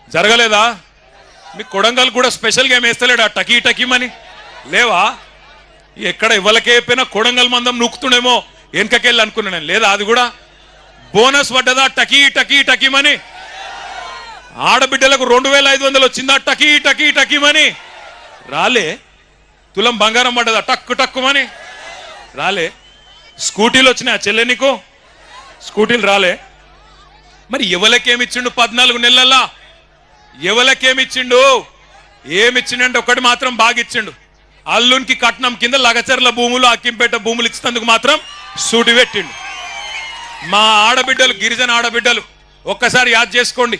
జరగలేదా? మీ కొడంగల్ కూడా స్పెషల్గా ఏం వేస్తలేడా టకీ టకీమని? లేవా? ఎక్కడ ఇవ్వలకే చెప్పినా కొడంగల్ మందం నూకుతుండేమో వెనకకెళ్ళి అనుకున్నాను నేను. లేదా అది కూడా బోనస్ పడ్డదా టకీ టకీ టకీమని? ఆడబిడ్డలకు 2500 వచ్చిందా టకీ టకీ టకీమని? రాలే. తులం బంగారం పడ్డదా టక్కు టక్కుమని? రాలే. స్కూటీలు వచ్చినాయా చెల్లె నీకు? స్కూటీలు రాలే. మరి ఎవలకేమిచ్చిండు 14 నెలల్లో? ఎవలకేమిచ్చిండు? ఏమిచ్చిండంటే ఒకటి మాత్రం బాగా ఇచ్చిండు. అల్లునికి కట్నం కింద లగచర్ల భూములు అక్కింపేట భూములు ఇచ్చినందుకు మాత్రం సూటి పెట్టిండు. మా ఆడబిడ్డలు, గిరిజన ఆడబిడ్డలు ఒక్కసారి యాద్ చేసుకోండి.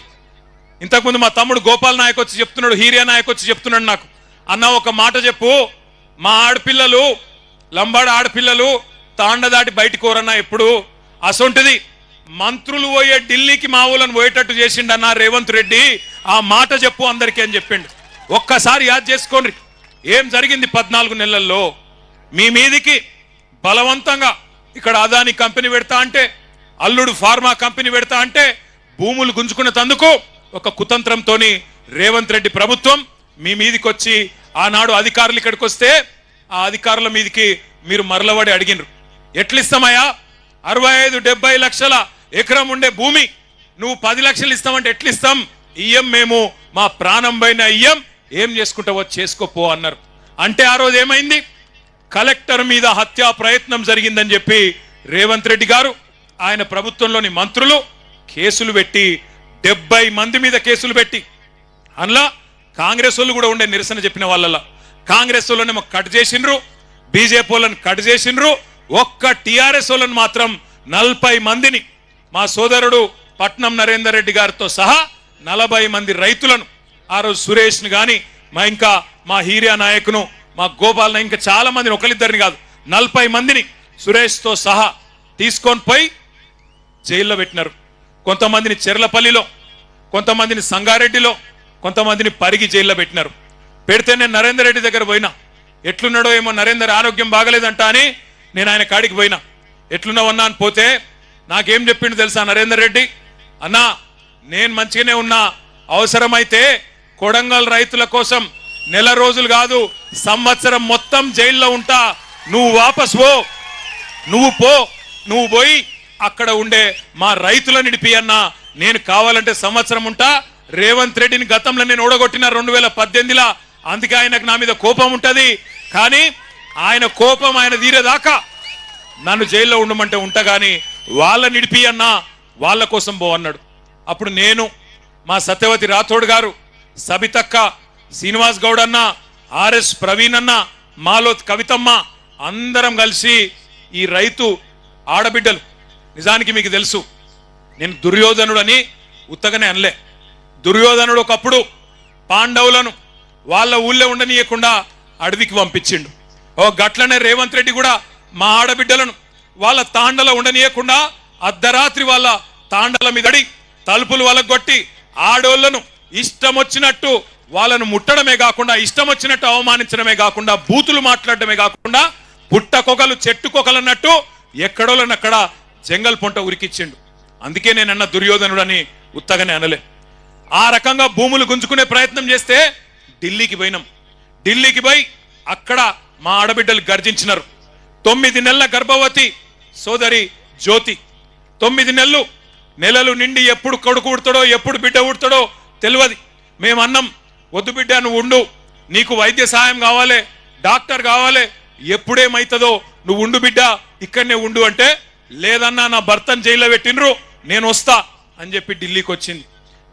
ఇంతకుముందు మా తమ్ముడు గోపాల్ నాయక్ వచ్చి చెప్తున్నాడు, హీరియా నాయక్ వచ్చి చెప్తున్నాడు నాకు, అన్న ఒక మాట చెప్పు, మా ఆడపిల్లలు లంబాడ ఆడపిల్లలు తాండ దాటి బయటికి కోరన్నా ఎప్పుడు అసొంటిది మంత్రులు పోయే ఢిల్లీకి మా ఊళ్ళని పోయేటట్టు చేసిండన్నా రేవంత్ రెడ్డి, ఆ మాట చెప్పు అందరికీ అని చెప్పిండు. ఒక్కసారి యాద్ చేసుకోండి ఏం జరిగింది 14 నెలల్లో. మీ మీదికి బలవంతంగా ఇక్కడ అదాని కంపెనీ పెడతా అంటే, అల్లుడు ఫార్మా కంపెనీ పెడతా అంటే భూములు గుంజుకున్న తందుకు ఒక కుతంత్రంతో రేవంత్ రెడ్డి ప్రభుత్వం మీ మీదికి వచ్చి ఆనాడు అధికారులు ఇక్కడికి వస్తే ఆ అధికారుల మీదికి మీరు మరలబడి అడిగినరు, ఎట్లిస్తామయ్యా 65-70 లక్షల ఎకరం ఉండే భూమి నువ్వు 10 లక్షలు ఇస్తామంటే ఎట్లిస్తాం? ఇయ్యం, మేము మా ప్రాణం పైన ఇయ్యం, ఏం చేసుకుంటావో చేసుకోపో అన్నారు. అంటే ఆ రోజు ఏమైంది? కలెక్టర్ మీద హత్యా ప్రయత్నం జరిగిందని చెప్పి రేవంత్ రెడ్డి గారు ఆయన ప్రభుత్వంలోని మంత్రులు కేసులు పెట్టి 70 మంది మీద కేసులు పెట్టి, అందులో కాంగ్రెస్ వాళ్ళు కూడా ఉండే నిరసన చెప్పిన వాళ్ళ కాంగ్రెస్ వాళ్ళని కట్ చేసిండ్రు, బీజేపీ వాళ్ళని కట్ చేసిండ్రు. ఒక్క టిఆర్ఎస్ వాళ్ళని మాత్రం 40 మందిని మా సోదరుడు పట్నం నరేందర్ రెడ్డి గారితో సహా 40 మంది రైతులను ఆ రోజు సురేష్ని కానీ ఇంకా మా హీరియా నాయకును మా గోపాల్ ఇంకా చాలా మందిని, ఒకరిద్దరిని కాదు 40 మందిని సురేష్తో సహా తీసుకొని పోయి జైల్లో పెట్టినారు. కొంతమందిని చెర్లపల్లిలో, కొంతమందిని సంగారెడ్డిలో, కొంతమందిని పరిగి జైల్లో పెట్టినారు. పెడితే నేను నరేందర్ రెడ్డి దగ్గర పోయినా, ఎట్లున్నాడో ఏమో నరేందర్ ఆరోగ్యం బాగలేదంట అని నేను ఆయన కాడికి పోయినా. ఎట్లున్నావన్నా అని పోతే నాకేం చెప్పిండు తెలుసా నరేందర్ రెడ్డి? అన్నా నేను మంచిగానే ఉన్నా, అవసరమైతే కొడంగల్ రైతుల కోసం నెల రోజులు కాదు సంవత్సరం మొత్తం జైల్లో ఉంటా, నువ్వు వాపస్ పో, నువ్వు పోయి అక్కడ ఉండే మా రైతులను నిడిపి అన్నా, నేను కావాలంటే సంవత్సరం ఉంటా. రేవంత్ రెడ్డిని గతంలో నేను ఓడగొట్టిన 2018లో, అందుకే ఆయనకు నా మీద కోపం ఉంటది, కానీ ఆయన కోపం ఆయన తీరేదాకా నన్ను జైల్లో ఉండమంటే ఉంటా, గాని వాళ్ళ నిడిపి అన్నా, వాళ్ళ కోసం పో అన్నాడు. అప్పుడు నేను, మా సత్యవతి రాథోడ్ గారు, సబితక్క, శ్రీనివాస్ గౌడ్ అన్న, ఆర్ఎస్ ప్రవీణ్ అన్న, మాలోత్ కవితమ్మ అందరం కలిసి ఈ రైతు ఆడబిడ్డలు, నిజానికి మీకు తెలుసు నేను దుర్యోధనుడు అని ఉత్తగానే అనలే. దుర్యోధనుడు ఒకప్పుడు పాండవులను వాళ్ళ ఊళ్ళో ఉండనీయకుండా అడవికి పంపించిండు. ఓ గట్లనే రేవంత్ రెడ్డి కూడా మా ఆడబిడ్డలను వాళ్ళ తాండలో ఉండనీయకుండా అర్ధరాత్రి వాళ్ళ తాండల మీదడి తలుపులు వలగొట్టి ఆడోళ్లను ఇష్టం వచ్చినట్టు వాళ్ళను ముట్టడమే కాకుండా, ఇష్టం వచ్చినట్టు అవమానించడమే కాకుండా, బూతులు మాట్లాడటమే కాకుండా, పుట్టకొకలు చెట్టుకొకలన్నట్టు ఎక్కడోళ్ళనక్కడ జంగల్ పొంట ఉరికిచ్చిండు. అందుకే నేనన్న దుర్యోధనుడు అని ఉత్తగానే అనలే. ఆ రకంగా భూములు గుంజుకునే ప్రయత్నం చేస్తే ఢిల్లీకి పోయినాం. ఢిల్లీకి పోయి అక్కడ మా ఆడబిడ్డలు గర్జించినారు. 9 నెలల గర్భవతి సోదరి జ్యోతి, 9 నెలలు నిండి ఎప్పుడు కొడుకు ఉడతాడో ఎప్పుడు బిడ్డ ఉడతాడో తెలియదు. మేమన్నాం, వద్దు బిడ్డ నువ్వు ఉండు, నీకు వైద్య సాయం కావాలి, డాక్టర్ కావాలి, ఎప్పుడేమైతుందో నువ్వు ఉండు బిడ్డ, ఇక్కడనే ఉండు అంటే, లేదన్నా నా భర్తను జైల్లో పెట్టినరు, నేను వస్తా అని చెప్పి ఢిల్లీకి వచ్చింది.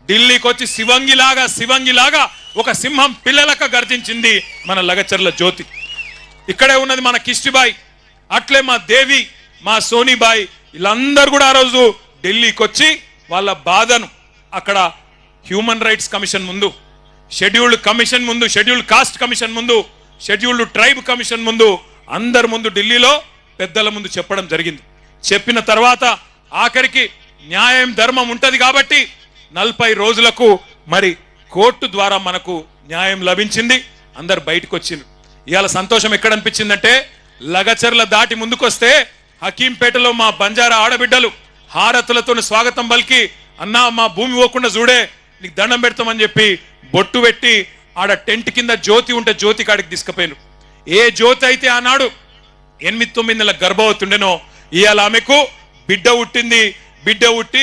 ఢిల్లీకి వచ్చి శివంగిలాగా ఒక సింహం పిల్లలక గర్జించింది మన లగచర్ల జ్యోతి. ఇక్కడే ఉన్నది మన కిష్టిబాయి, అట్లే మా దేవి, మా సోనీబాయి, వీళ్ళందరూ కూడా ఆ రోజు ఢిల్లీకి వచ్చి వాళ్ళ బాధను అక్కడ హ్యూమన్ రైట్స్ కమిషన్ ముందు, షెడ్యూల్డ్ కమిషన్ ముందు, షెడ్యూల్డ్ కాస్ట్ కమిషన్ ముందు, షెడ్యూల్డ్ ట్రైబ్ కమిషన్ ముందు, అందరి ముందు ఢిల్లీలో పెద్దల ముందు చెప్పడం జరిగింది. చెప్పిన తర్వాత ఆఖరికి న్యాయం ధర్మం ఉంటది కాబట్టి 40 రోజులకు మరి కోర్టు ద్వారా మనకు న్యాయం లభించింది. అందరు బయటకు వచ్చింది. ఇవాళ సంతోషం ఎక్కడ అనిపించిందంటే, లగచర్ల దాటి ముందుకొస్తే హకీంపేటలో మా బంజారా ఆడబిడ్డలు హారతులతో స్వాగతం పలికి, అన్నా మా భూమి పోకుండా చూడే, నీకు దండం పెడతామని చెప్పి బొట్టు పెట్టి ఆడ టెంట్ కింద జ్యోతి ఉంటే జ్యోతి కాడికి తీసుకుపోయాను. ఏ జ్యోతి అయితే ఆనాడు 8-9 నెలల గర్భవతి ఉండెనో ఇవాళ ఆమెకు బిడ్డ పుట్టింది. బిడ్డ పుట్టి